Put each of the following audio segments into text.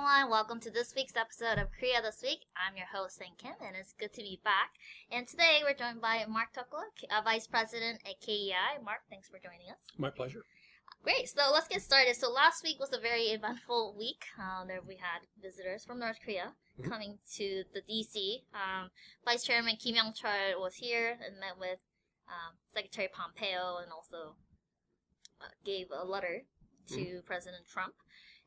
everyone, welcome to this week's episode of Korea This Week. I'm your host, Saint Kim, and it's good to be back. And today we're joined by Mark Tokola, Vice President at KEI. Mark, thanks for joining us. My pleasure. Great, so let's get started. So last week was a very eventful week. There we had visitors from North Korea coming to the DC. Vice Chairman Kim Young-chol was here and met with Secretary Pompeo and also gave a letter to President Trump.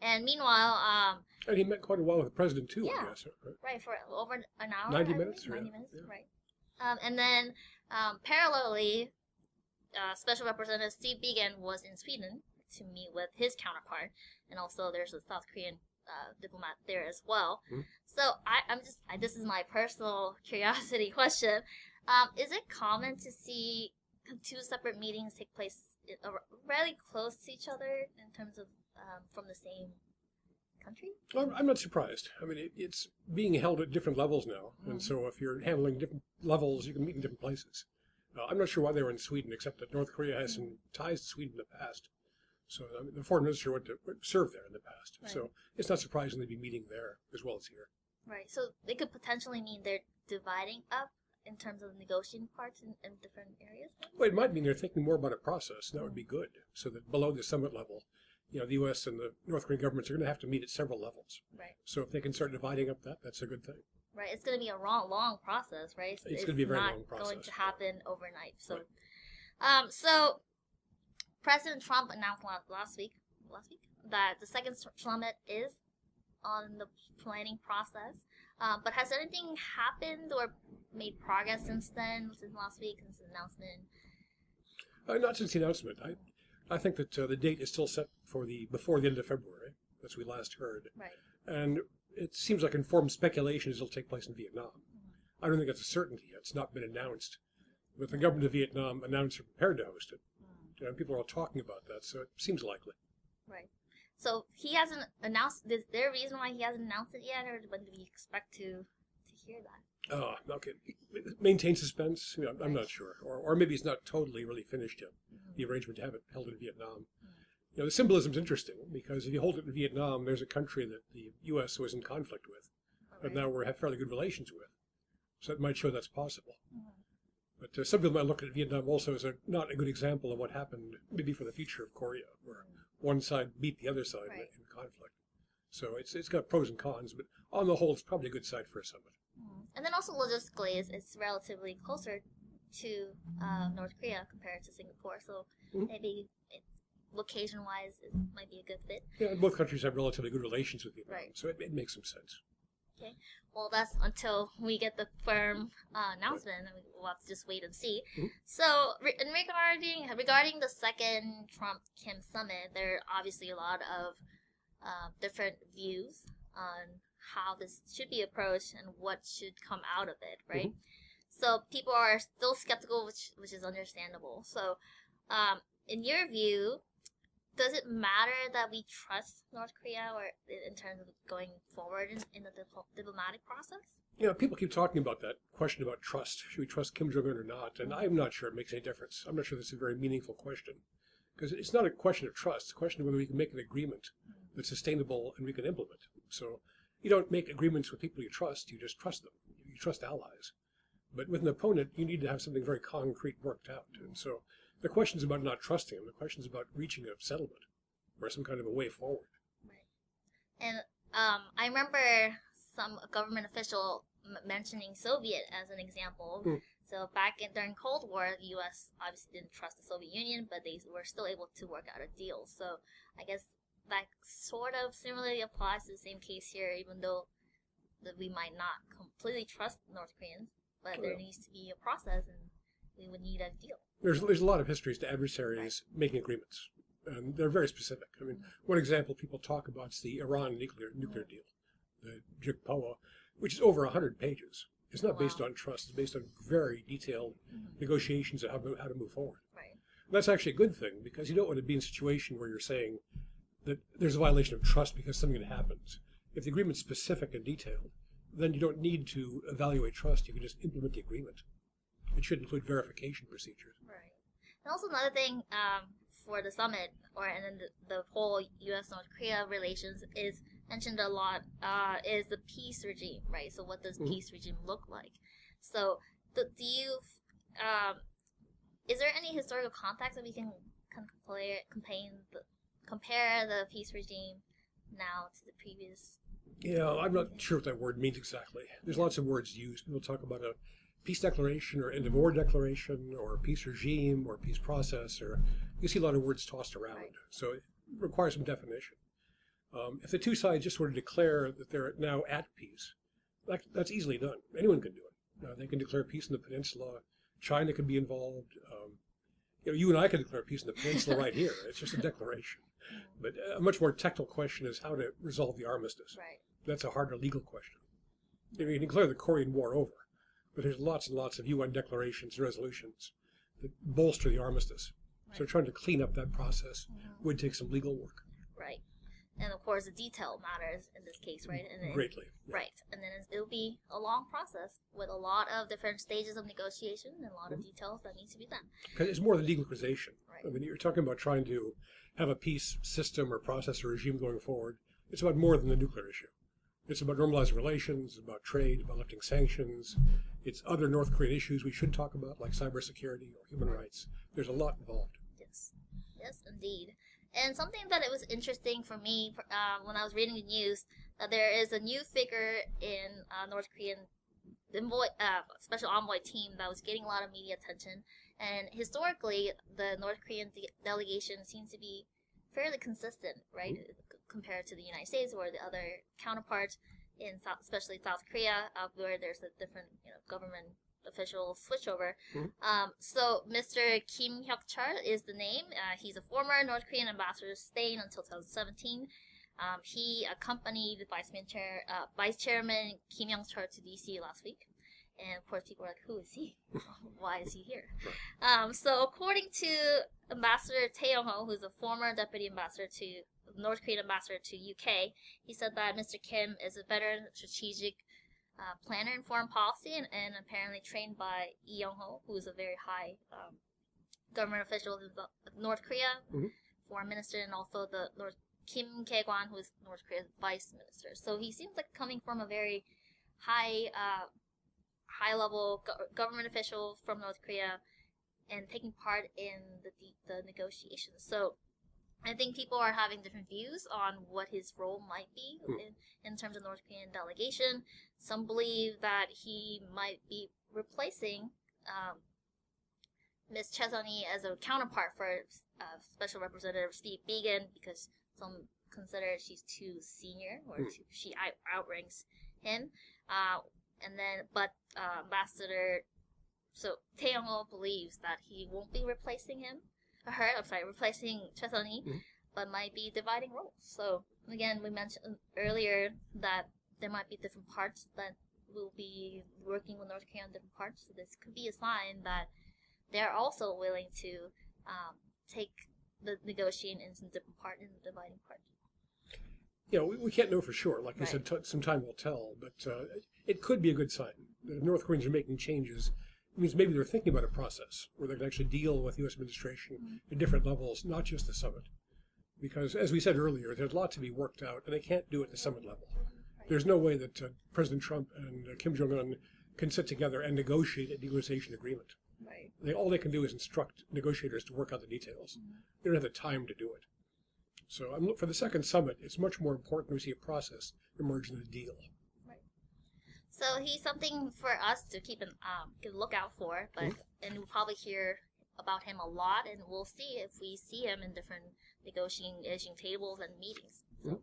And meanwhile, and he met quite a while with the president too, yeah, I guess. Right, for over an hour. 90 minutes? 90 minutes, right. And then parallelly, Special Representative Steve Biegun was in Sweden to meet with his counterpart. And also there's a South Korean diplomat there as well. So this is my personal curiosity question. Is it common to see two separate meetings take place really close to each other in terms of from the same country? Well, I'm not surprised. I mean, it's being held at different levels now. And so if you're handling different levels, you can meet in different places. I'm not sure why they were in Sweden, except that North Korea has some ties to Sweden in the past. So I mean, the foreign minister went to serve there in the past. Right. So it's not surprising they'd be meeting there as well as here. Right. So they could potentially mean they're dividing up in terms of negotiating parts in different areas? Well, it might mean they're thinking more about a process, and that would be good. So that below the summit level, you know, the U.S. and the North Korean governments are going to have to meet at several levels. Right. So if they can start dividing up that's a good thing. Right. It's going to be a long process, right? It's going to be a very long process. It's not going to happen overnight. So, right. So President Trump announced last week that the second summit is on the planning process. But has anything happened or made progress since then, since last week, since the announcement? Not since the announcement. I think that the date is still set for before the end of February, as we last heard. Right. And it seems like informed speculation is it'll take place in Vietnam. I don't think that's a certainty yet. It's not been announced. But the government of Vietnam announced they're prepared to host it. And people are all talking about that, so it seems likely. Right. So he hasn't announced. Is there a reason why he hasn't announced it yet, or when do we expect to hear that? Oh, okay. Maintain suspense. You know, I'm not sure, or maybe it's not totally really finished yet. The arrangement to have it held in Vietnam. You know, the symbolism's interesting because if you hold it in Vietnam, there's a country that the U.S. was in conflict with, but now we have fairly good relations with. So it might show that's possible. But some people might look at Vietnam also as not a good example of what happened maybe for the future of Korea, where one side beat the other side in conflict. So it's got pros and cons, but on the whole, it's probably a good side for a summit. And then also logistically, it's relatively closer to North Korea compared to Singapore. So maybe location-wise, it might be a good fit. Yeah, both countries have relatively good relations with Vietnam, so it makes some sense. Okay, well, that's until we get the firm announcement, and we'll have to just wait and see. So, regarding the second Trump-Kim summit, there are obviously a lot of different views on how this should be approached and what should come out of it, right? So, people are still skeptical, which is understandable. So, in your view, does it matter that we trust North Korea or in terms of going forward in the diplomatic process? You know, people keep talking about that question about trust. Should we trust Kim Jong-un or not? And I'm not sure it makes any difference. I'm not sure this is a very meaningful question. Because it's not a question of trust. It's a question of whether we can make an agreement that's sustainable and we can implement. So you don't make agreements with people you trust. You just trust them. You trust allies. But with an opponent, you need to have something very concrete worked out. And so the question's about not trusting them. The question's about reaching a settlement or some kind of a way forward. Right. And I remember some government official mentioning Soviet as an example. So back during Cold War, the U.S. obviously didn't trust the Soviet Union, but they were still able to work out a deal. So I guess that sort of similarly applies to the same case here, even though that we might not completely trust North Koreans, but there needs to be a process, and we would need a deal. There's a lot of histories to adversaries making agreements, and they're very specific. I mean, one example people talk about is the Iran nuclear deal, the JCPOA, which is over 100 pages. It's not based on trust. It's based on very detailed negotiations of how to move forward. Right. And that's actually a good thing, because you don't want to be in a situation where you're saying that there's a violation of trust because something happens. If the agreement's specific and detailed, then you don't need to evaluate trust. You can just implement the agreement. It should include verification procedures. Right. And also another thing for the summit, and then the whole U.S. North Korea relations is mentioned a lot is the peace regime, right? So what does peace regime look like? So do you, is there any historical context that we can compare the peace regime now to the previous? Yeah, I'm not sure what that word means exactly. There's lots of words used. People talk about a peace declaration or end of war declaration or peace regime or peace process, or you see a lot of words tossed around. Right. So it requires some definition. If the two sides just were to declare that they're now at peace, that's easily done. Anyone can do it. They can declare peace in the peninsula. China could be involved. You and I can declare peace in the peninsula right here. It's just a declaration. But a much more technical question is how to resolve the armistice. Right. That's a harder legal question. You can declare the Korean War over, but there's lots and lots of UN declarations and resolutions that bolster the armistice. Right. So trying to clean up that process would take some legal work. Right. And of course, the detail matters in this case, right? And then, greatly. Yeah. Right. And then it'll be a long process with a lot of different stages of negotiation and a lot of details that need to be done. Because it's more than denuclearization. Right. I mean, you're talking about trying to have a peace system or process or regime going forward. It's about more than the nuclear issue. It's about normalizing relations, about trade, about lifting sanctions. It's other North Korean issues we should talk about, like cybersecurity or human rights. There's a lot involved. Yes. Yes, indeed. And something that it was interesting for me when I was reading the news, that there is a new figure in North Korean special envoy team that was getting a lot of media attention. And historically, the North Korean delegation seems to be fairly consistent, right, compared to the United States or the other counterparts in especially South Korea, where there's a different government official switchover. So Mr. Kim Hyuk-chul is the name. He's a former North Korean ambassador staying until 2017. He accompanied the Vice Chairman Kim Young-chul to D.C. last week. And of course, people are like, who is he? Why is he here? So according to Ambassador Tae Young-ho, who's a former deputy ambassador to North Korean ambassador to UK, he said that Mr. Kim is a veteran strategic planner in foreign policy and apparently trained by Lee Young-ho, who is a very high government official in North Korea, foreign minister, and also the Kim Kae-kwan, who is North Korea's vice minister. So he seems like coming from a very high-level government official from North Korea and taking part in the negotiations. So I think people are having different views on what his role might be in terms of North Korean delegation. Some believe that he might be replacing Ms. Choi Sun-hee as a counterpart for Special Representative Steve Biegun, because some consider she's too senior or she outranks him. But Ambassador Tae Young-ho believes that he won't be replacing replacing Choi Sun-hee, but might be dividing roles. So again, we mentioned earlier that there might be different parts that will be working with North Korea on different parts. So this could be a sign that they're also willing to take the negotiating in some different part in the dividing part. We can't know for sure. Like I said, some time will tell. But it could be a good sign that if North Koreans are making changes, it means maybe they're thinking about a process where they can actually deal with U.S. administration at different levels, not just the summit. Because, as we said earlier, there's a lot to be worked out, and they can't do it at the summit level. There's no way that President Trump and Kim Jong-un can sit together and negotiate a denuclearization agreement. Right. All they can do is instruct negotiators to work out the details. They don't have the time to do it. So for the second summit, it's much more important we see a process emerge than a deal. So he's something for us to keep a lookout for, and we'll probably hear about him a lot, and we'll see if we see him in different negotiating tables and meetings. So,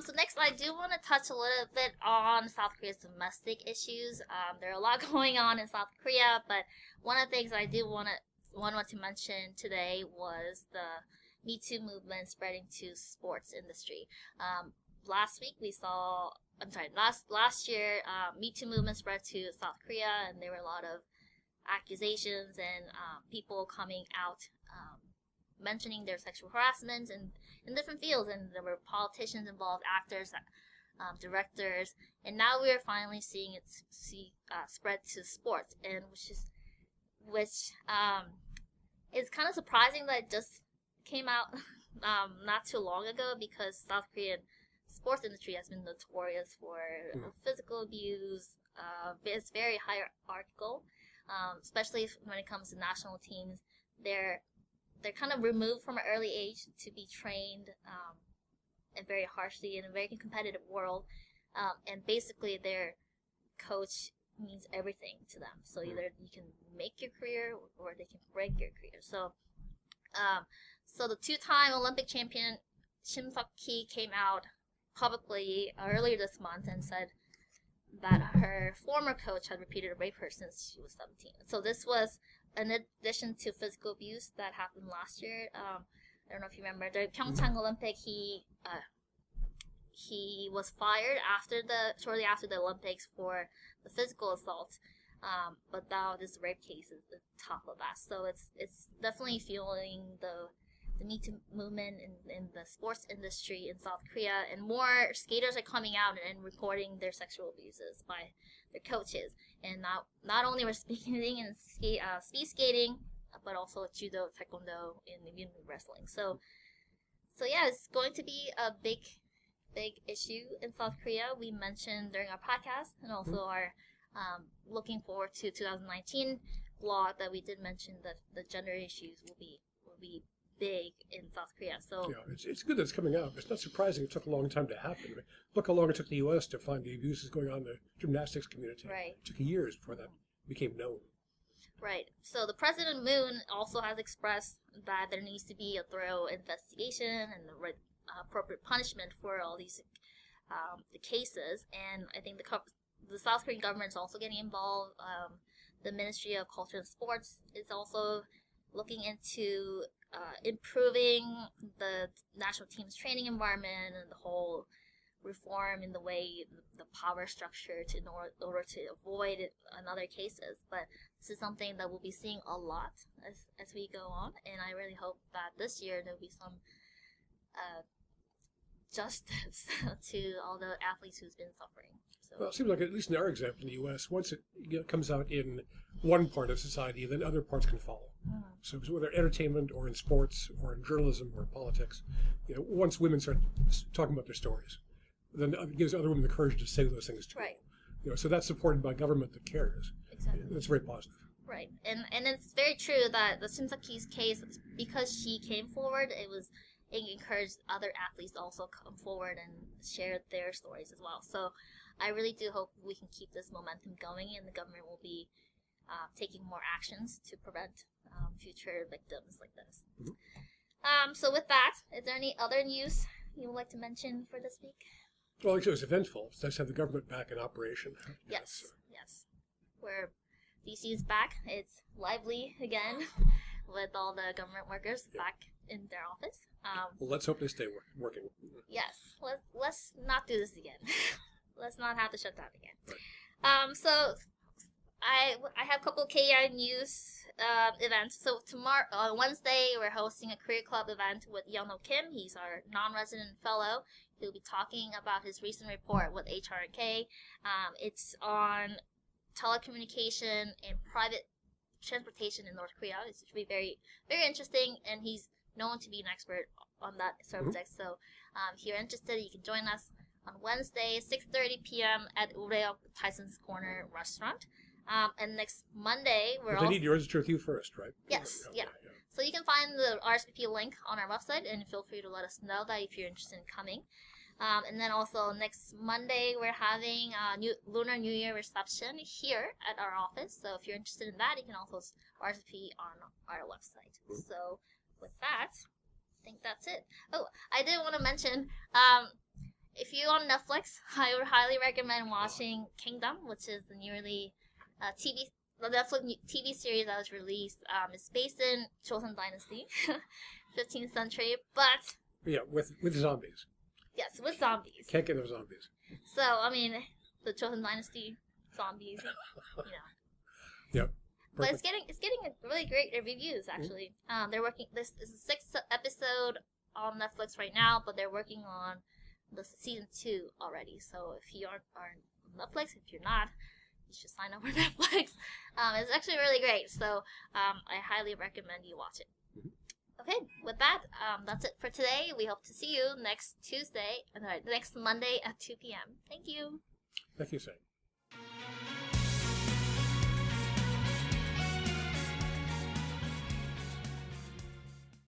so next, I do want to touch a little bit on South Korea's domestic issues. There are a lot going on in South Korea, but one of the things I do want to mention today was the Me Too movement spreading to sports industry. Last year, Me Too movement spread to South Korea, and there were a lot of accusations and people coming out mentioning their sexual harassment in different fields, and there were politicians involved, actors, directors, and now we are finally seeing it spread to sports, and which is kind of surprising that it just came out not too long ago, because South Korean sports industry has been notorious for physical abuse. It's very hierarchical, especially when it comes to national teams. They're kind of removed from an early age to be trained and very harshly in a very competitive world, and basically their coach means everything to them. So either you can make your career or they can break your career. So so the two-time Olympic champion Shim Seok-ki came out publicly earlier this month and said that her former coach had repeated rape her since she was 17. So this was in addition to physical abuse that happened last year. I don't know if you remember the Pyeongchang Olympic. He was fired shortly after the Olympics for the physical assault. But now this rape case is the top of that. So it's definitely fueling the Me Too movement in the sports industry in South Korea, and more skaters are coming out and reporting their sexual abuses by their coaches. And not only we're speaking in speed skating, but also judo, taekwondo, and even wrestling. So yeah, it's going to be a big issue in South Korea. We mentioned during our podcast, and also our looking forward to 2019 blog that we did mention that the gender issues will be big in South Korea. So yeah, it's good that it's coming out. It's not surprising it took a long time to happen. I mean, look how long it took the U.S. to find the abuses going on in the gymnastics community. Right. It took years before that became known. Right. So the President Moon also has expressed that there needs to be a thorough investigation and appropriate punishment for all these the cases. And I think the South Korean government is also getting involved. The Ministry of Culture and Sports is also looking into improving the national team's training environment and the whole reform in the way the power structure in order to avoid another cases. But this is something that we'll be seeing a lot as we go on, and I really hope that this year there'll be some justice to all the athletes who's been suffering. So. Well, it seems like, at least in our example in the U.S., once it comes out in one part of society, then other parts can follow. So whether entertainment or in sports or in journalism or in politics, once women start talking about their stories, then it gives other women the courage to say those things too. Right. So that's supported by government that cares. Exactly. That's very positive. Right. And it's very true that the Shim Seok-ki's case, because she came forward, it encouraged other athletes to also come forward and share their stories as well. So I really do hope we can keep this momentum going, and the government will be taking more actions to prevent future victims like this. So with that, is there any other news you would like to mention for this week? Well, it was eventful. It's nice to have the government back in operation. Yes. Where DC is back. It's lively again with all the government workers back in their office. Well, let's hope they stay working. Yes. Let's not do this again. Let's not have to shut down again. Right. So I have a couple of KI news events. So tomorrow, on Wednesday, we're hosting a career club event with Yeon-ho Kim. He's our non-resident fellow. He'll be talking about his recent report with HRK. It's on telecommunication and private transportation in North Korea. It's should be very, very interesting, and he's known to be an expert on that subject. So if you're interested, you can join us on Wednesday, 6:30 p.m. at Ureok Tyson's Corner restaurant. And next Monday, They need to register with you first, right? Yes, Okay, yeah. So you can find the RSVP link on our website, and feel free to let us know that if you're interested in coming. And then also next Monday, we're having a Lunar New Year reception here at our office. So if you're interested in that, you can also RSVP on our website. So with that, I think that's it. Oh, I did want to mention, if you're on Netflix, I would highly recommend watching Kingdom, which is the newly the Netflix TV series that was released. It's based in Joseon Dynasty, 15th century, but with zombies. Yes, with zombies. Can't get enough zombies. So I mean, the Joseon Dynasty zombies, Yep. But it's getting really great reviews actually. They're working. This is the 6th episode on Netflix right now, but they're working on the season 2 already. So if you are on Netflix, if you're not, you should sign up for Netflix. It's actually really great. So I highly recommend you watch it. Okay, with that, that's it for today. We hope to see you next Monday at 2 p.m. Thank you. Thank you, Say.